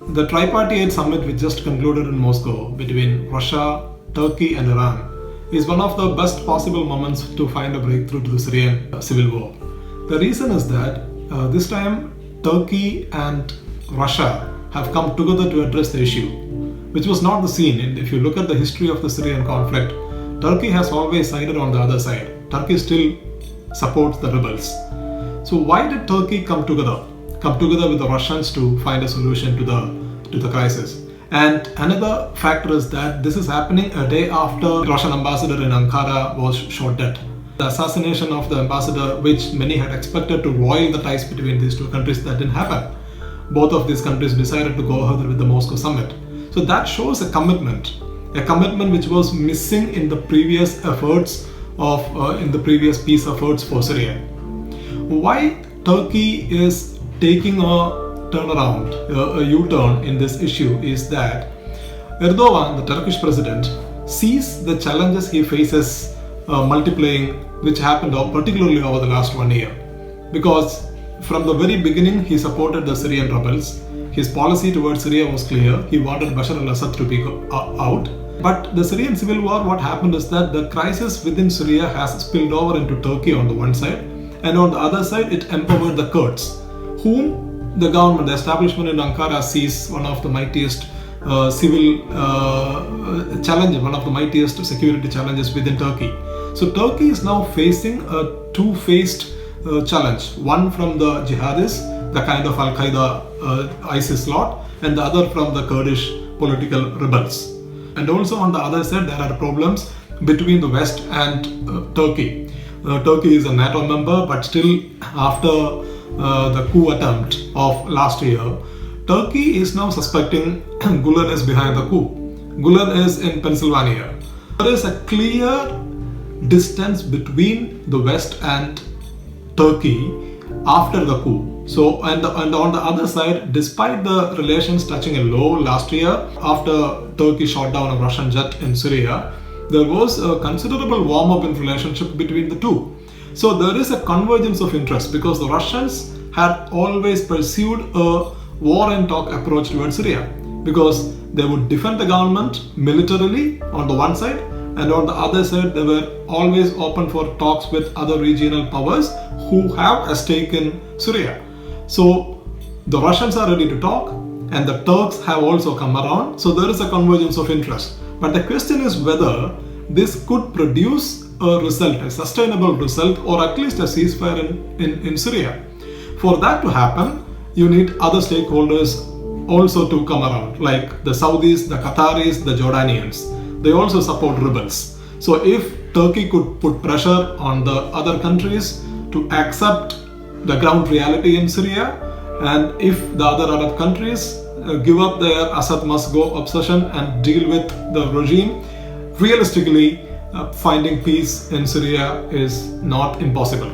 The tripartite summit which just concluded in Moscow between Russia, Turkey and Iran is one of the best possible moments to find a breakthrough to the Syrian civil war. The reason is that this time Turkey and Russia have come together to address the issue, which was not the scene. And if you look at the history of the Syrian conflict, Turkey has always sided on the other side. Turkey still supports the rebels. So why did Turkey come together with the Russians to find a solution to the crisis? And another factor is that this is happening a day after the Russian ambassador in Ankara was shot dead. The assassination of the ambassador, which many had expected to roil the ties between these two countries, that didn't happen. Both of these countries decided to go ahead with the Moscow summit. So that shows a commitment which was missing in the previous efforts in the previous peace efforts for Syria. Why Turkey is taking a turnaround, a U-turn in this issue is that Erdogan, the Turkish president, sees the challenges he faces multiplying, which happened particularly over the last 1 year. Because from the very beginning, he supported the Syrian rebels. His policy towards Syria was clear. He wanted Bashar-al-Assad to be out. But the Syrian civil war, what happened is that the crisis within Syria has spilled over into Turkey on the one side, and on the other side, it empowered the Kurds, whom the government, the establishment in Ankara sees one of the mightiest civil challenges, one of the mightiest security challenges within Turkey. So Turkey is now facing a two-faced challenge, one from the jihadists, the kind of Al-Qaeda, ISIS lot, and the other from the Kurdish political rebels. And also on the other side, there are problems between the West and Turkey. Turkey is a NATO member, but still after the coup attempt of last year, Turkey is now suspecting Gulen is behind the coup. Gulen is in Pennsylvania. There is a clear distance between the West and Turkey after the coup. So, and on the other side, despite the relations touching a low last year after Turkey shot down a Russian jet in Syria, there was a considerable warm-up in relationship between the two. So there is a convergence of interest because the Russians had always pursued a war and talk approach towards Syria, because they would defend the government militarily on the one side, and on the other side they were always open for talks with other regional powers who have a stake in Syria. So the Russians are ready to talk, and the Turks have also come around. So there is a convergence of interest. But the question is whether this could produce a result, a sustainable result, or at least a ceasefire in Syria. For that to happen, you need other stakeholders also to come around, like the Saudis, the Qataris, the Jordanians. They also support rebels. So if Turkey could put pressure on the other countries to accept the ground reality in Syria, and if the other Arab countries give up their Assad must go obsession and deal with the regime, realistically finding peace in Syria is not impossible.